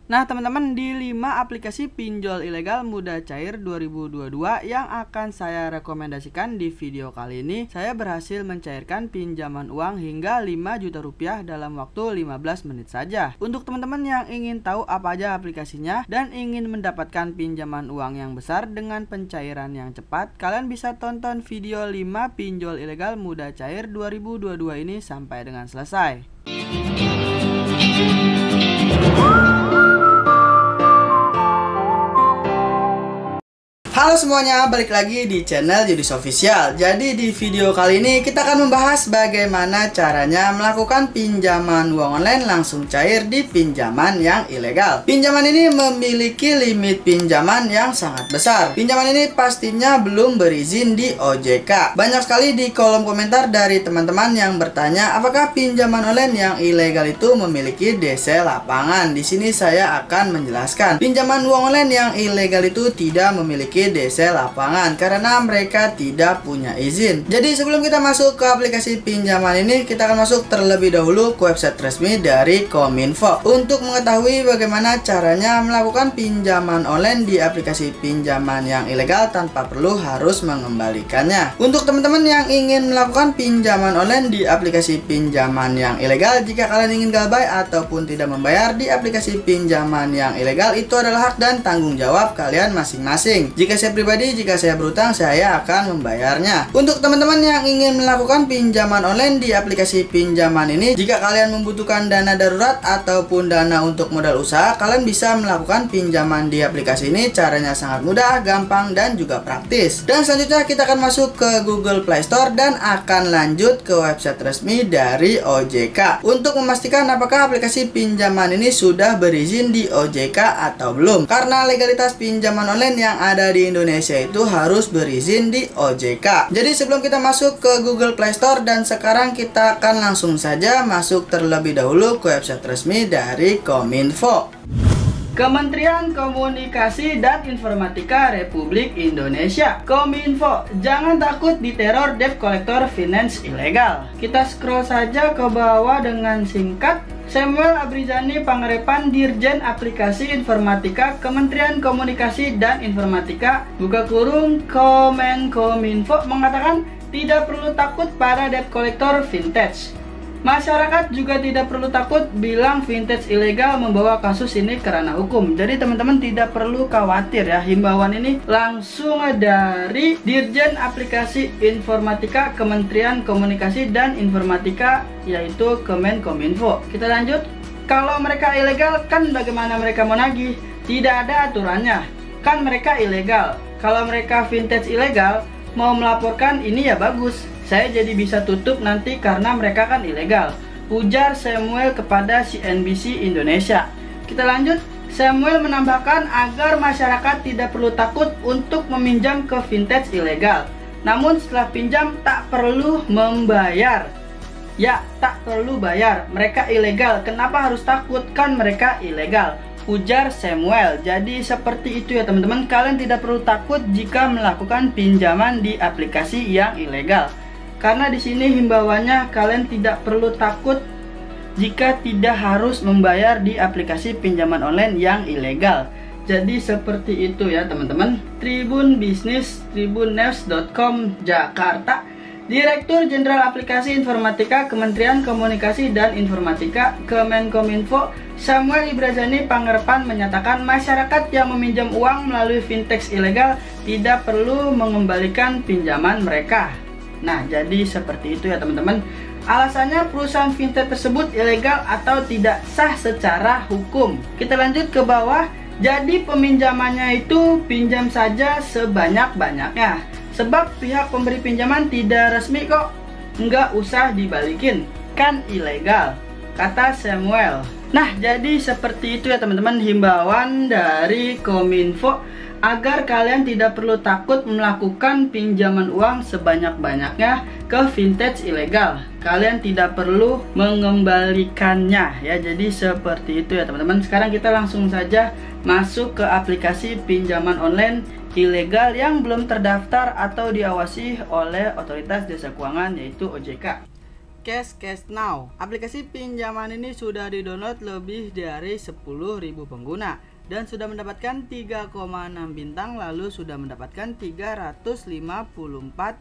Nah teman-teman, di 5 aplikasi pinjol ilegal mudah cair 2022 yang akan saya rekomendasikan di video kali ini, saya berhasil mencairkan pinjaman uang hingga 5 juta rupiah dalam waktu 15 menit saja. Untuk teman-teman yang ingin tahu apa aja aplikasinya dan ingin mendapatkan pinjaman uang yang besar dengan pencairan yang cepat, kalian bisa tonton video 5 pinjol ilegal mudah cair 2022 ini sampai dengan selesai. Halo semuanya, balik lagi di channel Yudis Official. Jadi di video kali ini kita akan membahas bagaimana caranya melakukan pinjaman uang online langsung cair di pinjaman yang ilegal. Pinjaman ini memiliki limit pinjaman yang sangat besar. Pinjaman ini pastinya belum berizin di OJK. Banyak sekali di kolom komentar dari teman-teman yang bertanya apakah pinjaman online yang ilegal itu memiliki DC lapangan. Di sini saya akan menjelaskan. Pinjaman uang online yang ilegal itu tidak memiliki DC lapangan karena mereka tidak punya izin. Jadi sebelum kita masuk ke aplikasi pinjaman ini, kita akan masuk terlebih dahulu ke website resmi dari Kominfo untuk mengetahui bagaimana caranya melakukan pinjaman online di aplikasi pinjaman yang ilegal tanpa perlu harus mengembalikannya. Untuk teman-teman yang ingin melakukan pinjaman online di aplikasi pinjaman yang ilegal, jika kalian ingin galbay ataupun tidak membayar di aplikasi pinjaman yang ilegal, itu adalah hak dan tanggung jawab kalian masing-masing. Jika saya pribadi, jika saya berutang, saya akan membayarnya. Untuk teman-teman yang ingin melakukan pinjaman online di aplikasi pinjaman ini, jika kalian membutuhkan dana darurat ataupun dana untuk modal usaha, kalian bisa melakukan pinjaman di aplikasi ini. Caranya sangat mudah, gampang, dan juga praktis. Dan selanjutnya kita akan masuk ke Google Play Store dan akan lanjut ke website resmi dari OJK untuk memastikan apakah aplikasi pinjaman ini sudah berizin di OJK atau belum. Karena legalitas pinjaman online yang ada di Indonesia itu harus berizin di OJK. Jadi sebelum kita masuk ke Google Play Store, dan sekarang kita akan langsung saja masuk terlebih dahulu ke website resmi dari Kominfo. Kementerian Komunikasi dan Informatika Republik Indonesia, Kominfo. Jangan takut diteror debt collector finance ilegal. Kita scroll saja ke bawah dengan singkat. Samuel Abrizani Pangarepan, Dirjen Aplikasi Informatika Kementerian Komunikasi dan Informatika buka kurung Kominfo mengatakan tidak perlu takut pada debt collector vintage. Masyarakat juga tidak perlu takut bilang vintage ilegal membawa kasus ini ke ranah hukum. Jadi teman-teman tidak perlu khawatir ya. Himbauan ini langsung dari Dirjen Aplikasi Informatika Kementerian Komunikasi dan Informatika, yaitu Kominfo. Kita lanjut. Kalau mereka ilegal, kan bagaimana mereka mau nagih? Tidak ada aturannya. Kan mereka ilegal. Kalau mereka vintage ilegal, mau melaporkan ini ya bagus. Saya jadi bisa tutup nanti karena mereka kan ilegal, ujar Samuel kepada CNBC Indonesia. Kita lanjut. Samuel menambahkan agar masyarakat tidak perlu takut untuk meminjam ke vintage ilegal. Namun setelah pinjam tak perlu membayar. Ya, tak perlu bayar. Mereka ilegal. Kenapa harus takut? Kan mereka ilegal, ujar Samuel. Jadi seperti itu ya teman-teman. Kalian tidak perlu takut jika melakukan pinjaman di aplikasi yang ilegal. Karena di sini himbauannya kalian tidak perlu takut jika tidak harus membayar di aplikasi pinjaman online yang ilegal. Jadi seperti itu ya teman-teman. Tribun Bisnis, tribunnews.com Jakarta. Direktur Jenderal Aplikasi Informatika Kementerian Komunikasi dan Informatika Kemenkominfo Samuel Abrizani Pangarepan menyatakan masyarakat yang meminjam uang melalui vintage ilegal tidak perlu mengembalikan pinjaman mereka. Nah, jadi seperti itu ya teman-teman. Alasannya perusahaan vintage tersebut ilegal atau tidak sah secara hukum. Kita lanjut ke bawah. Jadi peminjamannya itu pinjam saja sebanyak-banyaknya. Sebab pihak pemberi pinjaman tidak resmi kok. Nggak usah dibalikin. Kan ilegal, kata Samuel. Nah, jadi seperti itu ya teman-teman himbauan dari Kominfo agar kalian tidak perlu takut melakukan pinjaman uang sebanyak-banyaknya ke vintage ilegal. Kalian tidak perlu mengembalikannya ya. Jadi seperti itu ya teman-teman. Sekarang kita langsung saja masuk ke aplikasi pinjaman online ilegal yang belum terdaftar atau diawasi oleh Otoritas Jasa Keuangan, yaitu OJK. Cash Now. Aplikasi pinjaman ini sudah di-download lebih dari 10.000 pengguna dan sudah mendapatkan 3,6 bintang, lalu sudah mendapatkan 354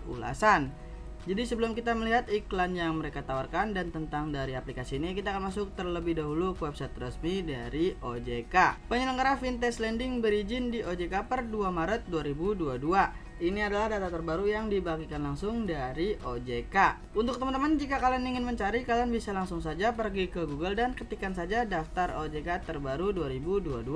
ulasan. Jadi sebelum kita melihat iklan yang mereka tawarkan dan tentang dari aplikasi ini, kita akan masuk terlebih dahulu ke website resmi dari OJK. Penyelenggara Vintage Lending berizin di OJK per 2 Maret 2022. Ini adalah data terbaru yang dibagikan langsung dari OJK. Untuk teman-teman, jika kalian ingin mencari, kalian bisa langsung saja pergi ke Google dan ketikkan saja daftar OJK terbaru 2022.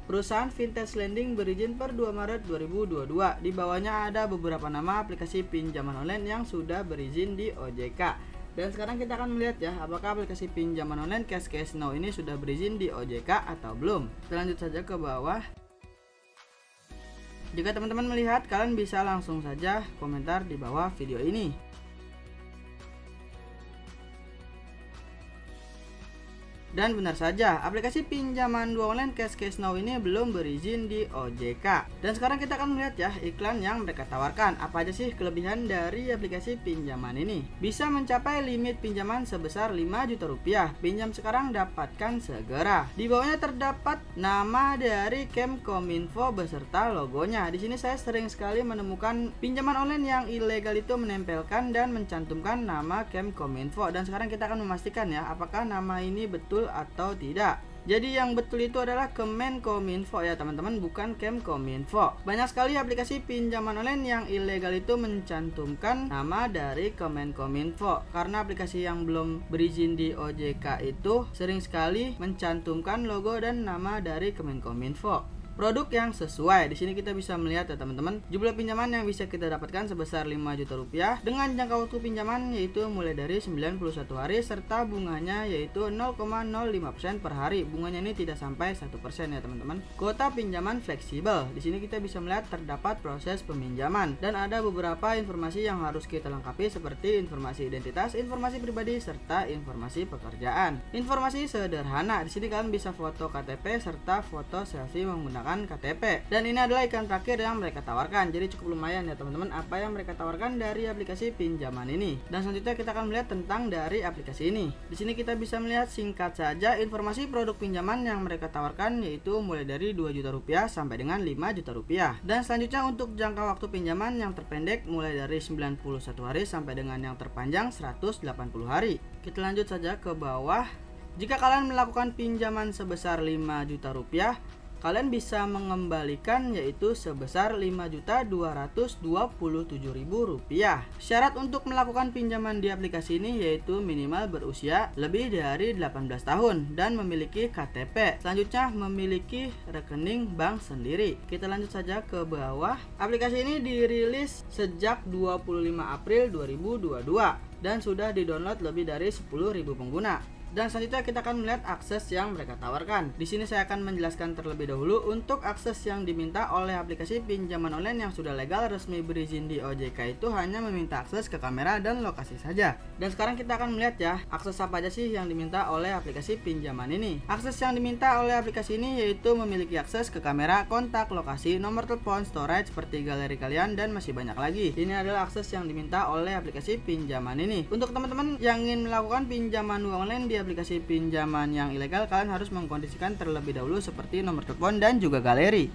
Perusahaan Vintage Lending berizin per 2 Maret 2022. Di bawahnya ada beberapa nama aplikasi pinjaman online yang sudah berizin di OJK. Dan sekarang kita akan melihat ya, apakah aplikasi pinjaman online Cash Now ini sudah berizin di OJK atau belum. Kita lanjut saja ke bawah. Jika teman-teman melihat, kalian bisa langsung saja komentar di bawah video ini. Dan benar saja, aplikasi pinjaman uang online Cash Now ini belum berizin di OJK. Dan sekarang kita akan melihat ya iklan yang mereka tawarkan. Apa aja sih kelebihan dari aplikasi pinjaman ini? Bisa mencapai limit pinjaman sebesar 5 juta rupiah. Pinjam sekarang, dapatkan segera. Di bawahnya terdapat nama dari Kemkominfo beserta logonya. Di sini saya sering sekali menemukan pinjaman online yang ilegal itu menempelkan dan mencantumkan nama Kemkominfo. Dan sekarang kita akan memastikan ya, apakah nama ini betul atau tidak. Jadi yang betul itu adalah Kemenkominfo ya teman-teman, bukan Kemkominfo. Banyak sekali aplikasi pinjaman online yang ilegal itu mencantumkan nama dari Kemenkominfo. Karena aplikasi yang belum berizin di OJK itu sering sekali mencantumkan logo dan nama dari Kemenkominfo. Produk yang sesuai. Di sini kita bisa melihat ya teman-teman, jumlah pinjaman yang bisa kita dapatkan sebesar 5 juta rupiah dengan jangka waktu pinjaman yaitu mulai dari 91 hari serta bunganya yaitu 0,05% per hari. Bunganya ini tidak sampai 1% ya teman-teman. Kuota pinjaman fleksibel. Di sini kita bisa melihat terdapat proses peminjaman dan ada beberapa informasi yang harus kita lengkapi seperti informasi identitas, informasi pribadi serta informasi pekerjaan. Informasi sederhana. Di sini kalian bisa foto KTP serta foto selfie menggunakan KTP. Dan ini adalah iklan terakhir yang mereka tawarkan. Jadi cukup lumayan ya teman-teman apa yang mereka tawarkan dari aplikasi pinjaman ini. Dan selanjutnya kita akan melihat tentang dari aplikasi ini. Di sini kita bisa melihat singkat saja informasi produk pinjaman yang mereka tawarkan yaitu mulai dari 2 juta rupiah sampai dengan 5 juta rupiah. Dan selanjutnya untuk jangka waktu pinjaman yang terpendek mulai dari 91 hari sampai dengan yang terpanjang 180 hari. Kita lanjut saja ke bawah. Jika kalian melakukan pinjaman sebesar 5 juta rupiah, kalian bisa mengembalikan yaitu sebesar 5.227.000 rupiah. Syarat untuk melakukan pinjaman di aplikasi ini yaitu minimal berusia lebih dari 18 tahun dan memiliki KTP. Selanjutnya memiliki rekening bank sendiri. Kita lanjut saja ke bawah. Aplikasi ini dirilis sejak 25 April 2022 dan sudah di-download lebih dari 10.000 pengguna. Dan selanjutnya kita akan melihat akses yang mereka tawarkan. Di sini saya akan menjelaskan terlebih dahulu untuk akses yang diminta oleh aplikasi pinjaman online yang sudah legal resmi berizin di OJK itu hanya meminta akses ke kamera dan lokasi saja. Dan sekarang kita akan melihat ya, akses apa aja sih yang diminta oleh aplikasi pinjaman ini. Akses yang diminta oleh aplikasi ini yaitu memiliki akses ke kamera, kontak, lokasi, nomor telepon, storage seperti galeri kalian dan masih banyak lagi. Ini adalah akses yang diminta oleh aplikasi pinjaman ini. Untuk teman-teman yang ingin melakukan pinjaman uang online di aplikasi pinjaman yang ilegal, kalian harus mengkondisikan terlebih dahulu seperti nomor telepon dan juga galeri.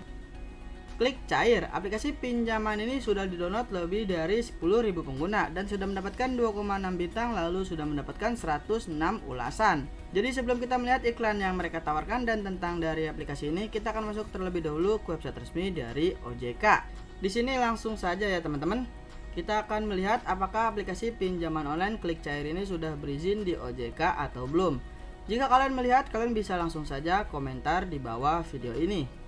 Klik Cair. Aplikasi pinjaman ini sudah di-download lebih dari 10.000 pengguna dan sudah mendapatkan 2,6 bintang lalu sudah mendapatkan 106 ulasan. Jadi sebelum kita melihat iklan yang mereka tawarkan dan tentang dari aplikasi ini, kita akan masuk terlebih dahulu ke website resmi dari OJK. Di sini langsung saja ya teman-teman. Kita akan melihat apakah aplikasi pinjaman online Klik Cair ini sudah berizin di OJK atau belum. Jika kalian melihat, kalian bisa langsung saja komentar di bawah video ini.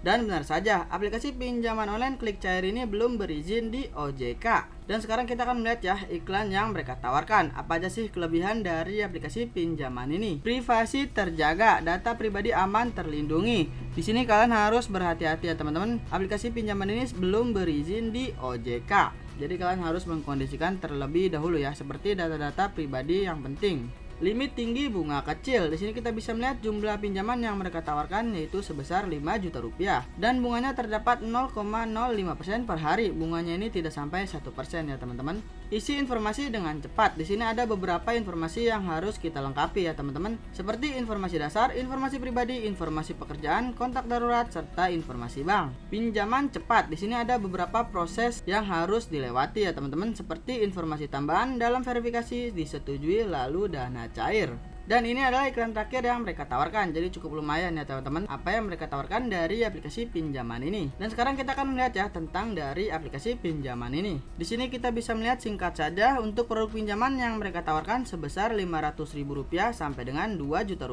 Dan benar saja, aplikasi pinjaman online Klik Cair ini belum berizin di OJK. Dan sekarang kita akan melihat ya iklan yang mereka tawarkan. Apa aja sih kelebihan dari aplikasi pinjaman ini? Privasi terjaga, data pribadi aman terlindungi. Di sini kalian harus berhati-hati ya teman-teman. Aplikasi pinjaman ini belum berizin di OJK. Jadi kalian harus mengkondisikan terlebih dahulu ya, seperti data-data pribadi yang penting. Limit tinggi bunga kecil. Di sini kita bisa melihat jumlah pinjaman yang mereka tawarkan yaitu sebesar 5 juta rupiah dan bunganya terdapat 0,05% per hari. Bunganya ini tidak sampai 1% ya teman-teman. Isi informasi dengan cepat. Di sini ada beberapa informasi yang harus kita lengkapi ya teman-teman, seperti informasi dasar, informasi pribadi, informasi pekerjaan, kontak darurat, serta informasi bank. Pinjaman cepat. Di sini ada beberapa proses yang harus dilewati ya teman-teman, seperti informasi tambahan dalam verifikasi, disetujui, lalu dana cair. Dan ini adalah iklan terakhir yang mereka tawarkan. Jadi cukup lumayan ya teman-teman apa yang mereka tawarkan dari aplikasi pinjaman ini. Dan sekarang kita akan melihat ya tentang dari aplikasi pinjaman ini. Di sini kita bisa melihat singkat saja untuk produk pinjaman yang mereka tawarkan sebesar Rp500.000 sampai dengan Rp2 juta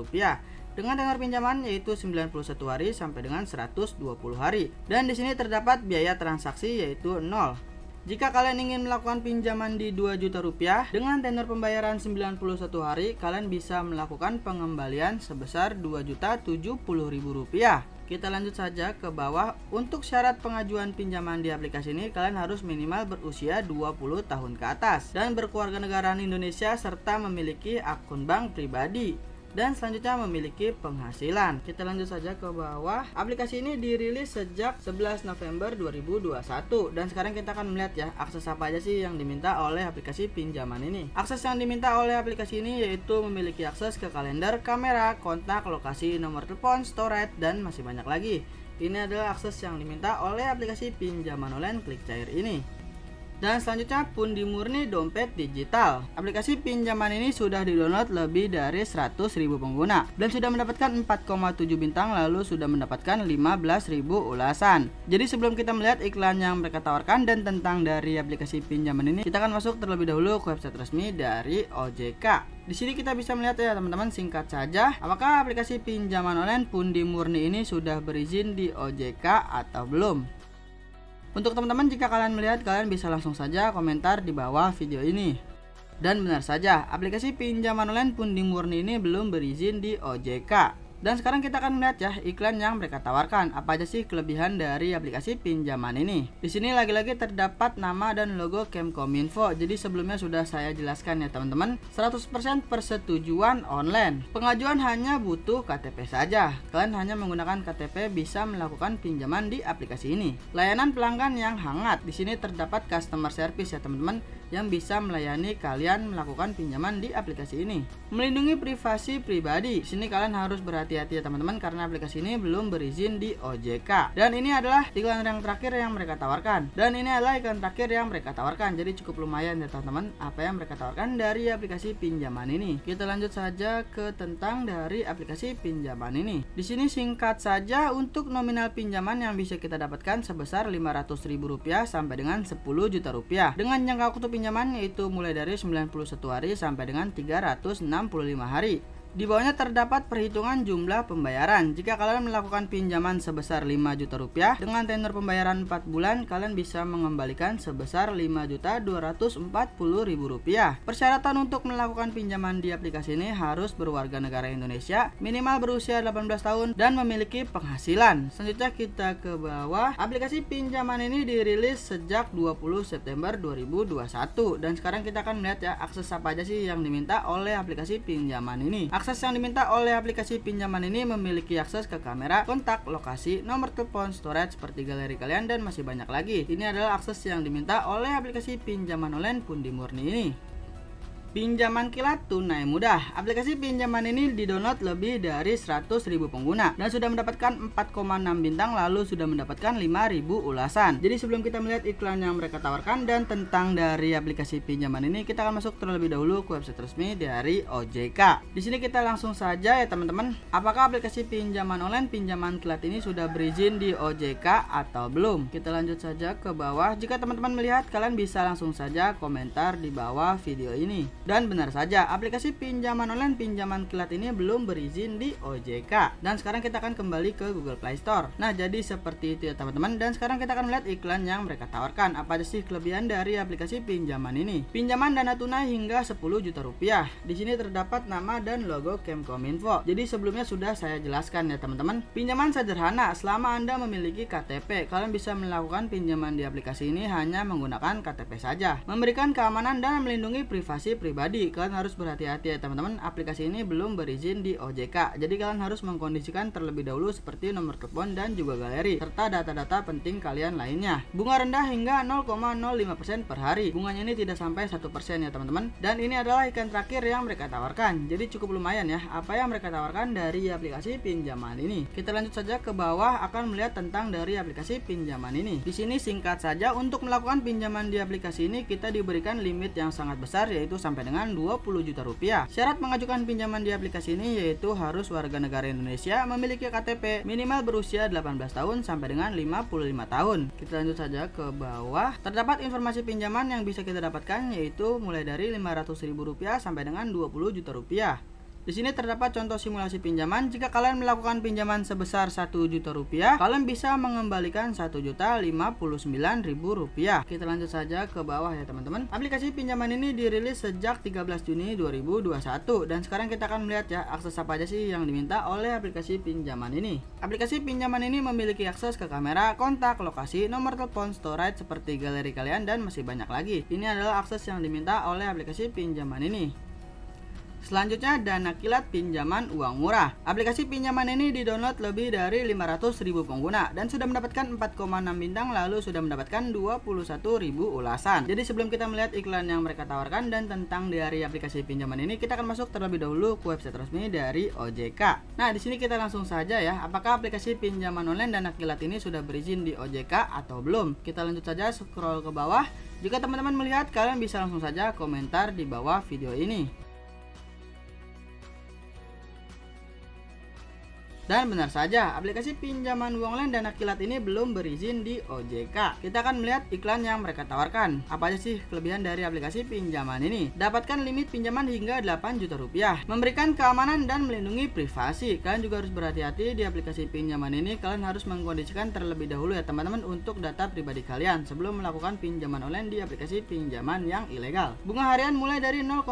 dengan tenor pinjaman yaitu 91 hari sampai dengan 120 hari. Dan di sini terdapat biaya transaksi yaitu 0. Jika kalian ingin melakukan pinjaman di Rp2 juta dengan tenor pembayaran 91 hari, kalian bisa melakukan pengembalian sebesar Rp2.070.000. Kita lanjut saja ke bawah. Untuk syarat pengajuan pinjaman di aplikasi ini, kalian harus minimal berusia 20 tahun ke atas dan berkeluarga negaraan Indonesia serta memiliki akun bank pribadi. Dan selanjutnya memiliki penghasilan. Kita lanjut saja ke bawah. Aplikasi ini dirilis sejak 11 November 2021. Dan sekarang kita akan melihat ya akses apa aja sih yang diminta oleh aplikasi pinjaman ini. Akses yang diminta oleh aplikasi ini yaitu memiliki akses ke kalender, kamera, kontak, lokasi, nomor telepon, storage, dan masih banyak lagi. Ini adalah akses yang diminta oleh aplikasi pinjaman online Klik Cair ini. Dan selanjutnya Pundi Murni Dompet Digital. Aplikasi pinjaman ini sudah di-download lebih dari 100.000 pengguna dan sudah mendapatkan 4,7 bintang, lalu sudah mendapatkan 15.000 ulasan. Jadi sebelum kita melihat iklan yang mereka tawarkan dan tentang dari aplikasi pinjaman ini, kita akan masuk terlebih dahulu ke website resmi dari OJK. Di sini kita bisa melihat ya teman-teman, singkat saja, apakah aplikasi pinjaman online Pundi Murni ini sudah berizin di OJK atau belum. Untuk teman-teman, jika kalian melihat, kalian bisa langsung saja komentar di bawah video ini. Dan benar saja, aplikasi pinjaman online Pundi Murni ini belum berizin di OJK. Dan sekarang kita akan melihat ya iklan yang mereka tawarkan. Apa aja sih kelebihan dari aplikasi pinjaman ini? Di sini lagi-lagi terdapat nama dan logo Kemkominfo. Jadi sebelumnya sudah saya jelaskan ya teman-teman. 100% persetujuan online. Pengajuan hanya butuh KTP saja. Kalian hanya menggunakan KTP bisa melakukan pinjaman di aplikasi ini. Layanan pelanggan yang hangat. Di sini terdapat customer service ya teman-teman, yang bisa melayani kalian melakukan pinjaman di aplikasi ini. Melindungi privasi pribadi. Di sini kalian harus berhati-hati ya teman-teman, karena aplikasi ini belum berizin di OJK. Dan ini adalah iklan yang terakhir yang mereka tawarkan. Jadi cukup lumayan ya teman-teman apa yang mereka tawarkan dari aplikasi pinjaman ini. Kita lanjut saja ke tentang dari aplikasi pinjaman ini. Di sini singkat saja, untuk nominal pinjaman yang bisa kita dapatkan sebesar Rp500.000 sampai dengan Rp10 juta dengan jangka waktu pinjaman yaitu mulai dari 91 hari sampai dengan 365 hari. Di bawahnya terdapat perhitungan jumlah pembayaran. Jika kalian melakukan pinjaman sebesar Rp5 juta dengan tenor pembayaran 4 bulan, kalian bisa mengembalikan sebesar Rp5.240.000. Persyaratan untuk melakukan pinjaman di aplikasi ini harus berwarga negara Indonesia, minimal berusia 18 tahun, dan memiliki penghasilan. Selanjutnya kita ke bawah. Aplikasi pinjaman ini dirilis sejak 20 September 2021. Dan sekarang kita akan melihat ya akses apa aja sih yang diminta oleh aplikasi pinjaman ini. Akses yang diminta oleh aplikasi pinjaman ini memiliki akses ke kamera, kontak, lokasi, nomor telepon, storage seperti galeri kalian, dan masih banyak lagi. Ini adalah akses yang diminta oleh aplikasi pinjaman online Pundi Murni ini. Pinjaman kilat tunai mudah. Aplikasi pinjaman ini di-download lebih dari 100.000 pengguna dan sudah mendapatkan 4,6 bintang, lalu sudah mendapatkan 5.000 ulasan. Jadi sebelum kita melihat iklan yang mereka tawarkan dan tentang dari aplikasi pinjaman ini, kita akan masuk terlebih dahulu ke website resmi dari OJK. Di sini kita langsung saja ya teman-teman, apakah aplikasi pinjaman online pinjaman kilat ini sudah berizin di OJK atau belum. Kita lanjut saja ke bawah. Jika teman-teman melihat, kalian bisa langsung saja komentar di bawah video ini. Dan benar saja, aplikasi pinjaman online pinjaman kilat ini belum berizin di OJK. Dan sekarang kita akan kembali ke Google Play Store. Nah, jadi seperti itu ya teman-teman. Dan sekarang kita akan melihat iklan yang mereka tawarkan. Apa sih kelebihan dari aplikasi pinjaman ini? Pinjaman dana tunai hingga Rp10 juta. Di sini terdapat nama dan logo Kemkominfo. Jadi sebelumnya sudah saya jelaskan ya teman-teman. Pinjaman sederhana, selama Anda memiliki KTP, kalian bisa melakukan pinjaman di aplikasi ini hanya menggunakan KTP saja. Memberikan keamanan dan melindungi privasi pribadi pribadi, kalian harus berhati-hati ya teman-teman. Aplikasi ini belum berizin di OJK. Jadi kalian harus mengkondisikan terlebih dahulu seperti nomor telepon dan juga galeri serta data-data penting kalian lainnya. Bunga rendah hingga 0,05% per hari. Bunganya ini tidak sampai 1% ya teman-teman. Dan ini adalah iklan terakhir yang mereka tawarkan. Jadi cukup lumayan ya apa yang mereka tawarkan dari aplikasi pinjaman ini. Kita lanjut saja ke bawah akan melihat tentang dari aplikasi pinjaman ini. Di sini singkat saja, untuk melakukan pinjaman di aplikasi ini kita diberikan limit yang sangat besar, yaitu sampai dengan 20 juta rupiah. Syarat mengajukan pinjaman di aplikasi ini yaitu harus warga negara Indonesia, memiliki KTP, minimal berusia 18 tahun sampai dengan 55 tahun. Kita lanjut saja ke bawah. Terdapat informasi pinjaman yang bisa kita dapatkan yaitu mulai dari Rp500.000 sampai dengan 20 juta rupiah. Di sini terdapat contoh simulasi pinjaman. Jika kalian melakukan pinjaman sebesar 1 juta rupiah, kalian bisa mengembalikan 1.059.000 rupiah. Kita lanjut saja ke bawah ya teman-teman. Aplikasi pinjaman ini dirilis sejak 13 Juni 2021 dan sekarang kita akan melihat ya akses apa aja sih yang diminta oleh aplikasi pinjaman ini. Aplikasi pinjaman ini memiliki akses ke kamera, kontak, lokasi, nomor telepon, storage seperti galeri kalian dan masih banyak lagi. Ini adalah akses yang diminta oleh aplikasi pinjaman ini. Selanjutnya, dana kilat pinjaman uang murah. Aplikasi pinjaman ini didownload lebih dari 500.000 pengguna dan sudah mendapatkan 4,6 bintang, lalu sudah mendapatkan 21.000 ulasan. Jadi sebelum kita melihat iklan yang mereka tawarkan dan tentang dari aplikasi pinjaman ini, kita akan masuk terlebih dahulu ke website resmi dari OJK. Nah, di sini kita langsung saja ya, apakah aplikasi pinjaman online dana kilat ini sudah berizin di OJK atau belum? Kita lanjut saja scroll ke bawah. Jika teman-teman melihat, kalian bisa langsung saja komentar di bawah video ini. Dan benar saja, aplikasi pinjaman uang online dana kilat ini belum berizin di OJK. Kita akan melihat iklan yang mereka tawarkan. Apa aja sih kelebihan dari aplikasi pinjaman ini? Dapatkan limit pinjaman hingga 8 juta rupiah. Memberikan keamanan dan melindungi privasi. Kalian juga harus berhati-hati di aplikasi pinjaman ini. Kalian harus mengkondisikan terlebih dahulu ya teman-teman untuk data pribadi kalian sebelum melakukan pinjaman online di aplikasi pinjaman yang ilegal. Bunga harian mulai dari 0,05%.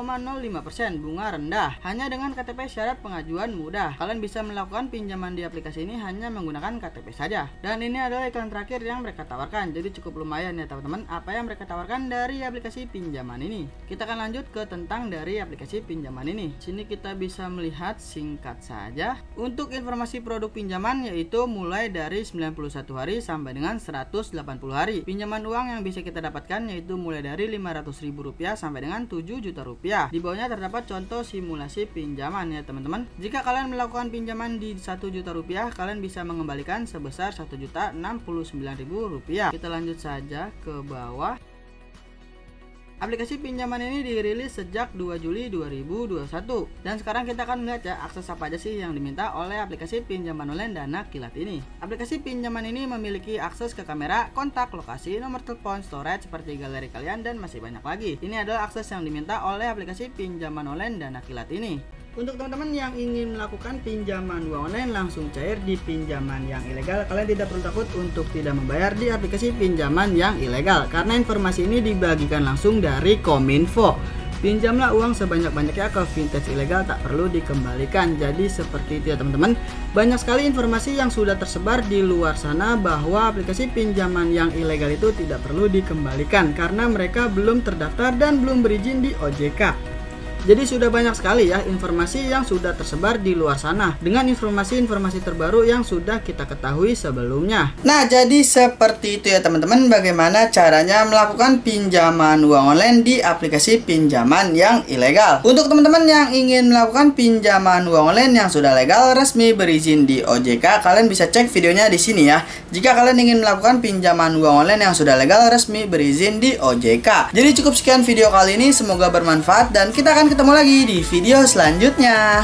Bunga rendah. Hanya dengan KTP syarat pengajuan mudah. Kalian bisa melakukan pinjaman di aplikasi ini hanya menggunakan KTP saja. Dan ini adalah iklan terakhir yang mereka tawarkan. Jadi cukup lumayan ya teman-teman apa yang mereka tawarkan dari aplikasi pinjaman ini. Kita akan lanjut ke tentang dari aplikasi pinjaman ini. Sini kita bisa melihat singkat saja. Untuk informasi produk pinjaman yaitu mulai dari 91 hari sampai dengan 180 hari. Pinjaman uang yang bisa kita dapatkan yaitu mulai dari Rp500.000 sampai dengan 7 juta rupiah. Di bawahnya terdapat contoh simulasi pinjaman ya teman-teman. Jika kalian melakukan pinjaman di 1 juta rupiah, kalian bisa mengembalikan sebesar Rp1.069.000. Kita lanjut saja ke bawah. Aplikasi pinjaman ini dirilis sejak 2 Juli 2021 dan sekarang kita akan melihat ya akses apa aja sih yang diminta oleh aplikasi pinjaman online dana kilat ini. Aplikasi pinjaman ini memiliki akses ke kamera, kontak, lokasi, nomor telepon, storage seperti galeri kalian dan masih banyak lagi. Ini adalah akses yang diminta oleh aplikasi pinjaman online dana kilat ini. Untuk teman-teman yang ingin melakukan pinjaman uang online langsung cair di pinjaman yang ilegal, kalian tidak perlu takut untuk tidak membayar di aplikasi pinjaman yang ilegal karena informasi ini dibagikan langsung dari Kominfo. Pinjamlah uang sebanyak-banyaknya ke vintage ilegal, tak perlu dikembalikan. Jadi seperti itu ya teman-teman. Banyak sekali informasi yang sudah tersebar di luar sana bahwa aplikasi pinjaman yang ilegal itu tidak perlu dikembalikan karena mereka belum terdaftar dan belum berizin di OJK. Jadi sudah banyak sekali ya informasi yang sudah tersebar di luar sana dengan informasi-informasi terbaru yang sudah kita ketahui sebelumnya. Nah, jadi seperti itu ya teman-teman bagaimana caranya melakukan pinjaman uang online di aplikasi pinjaman yang ilegal. Untuk teman-teman yang ingin melakukan pinjaman uang online yang sudah legal resmi berizin di OJK, kalian bisa cek videonya di sini ya. Jika kalian ingin melakukan pinjaman uang online yang sudah legal resmi berizin di OJK. Jadi cukup sekian video kali ini, semoga bermanfaat dan kita akan ketemu lagi di video selanjutnya.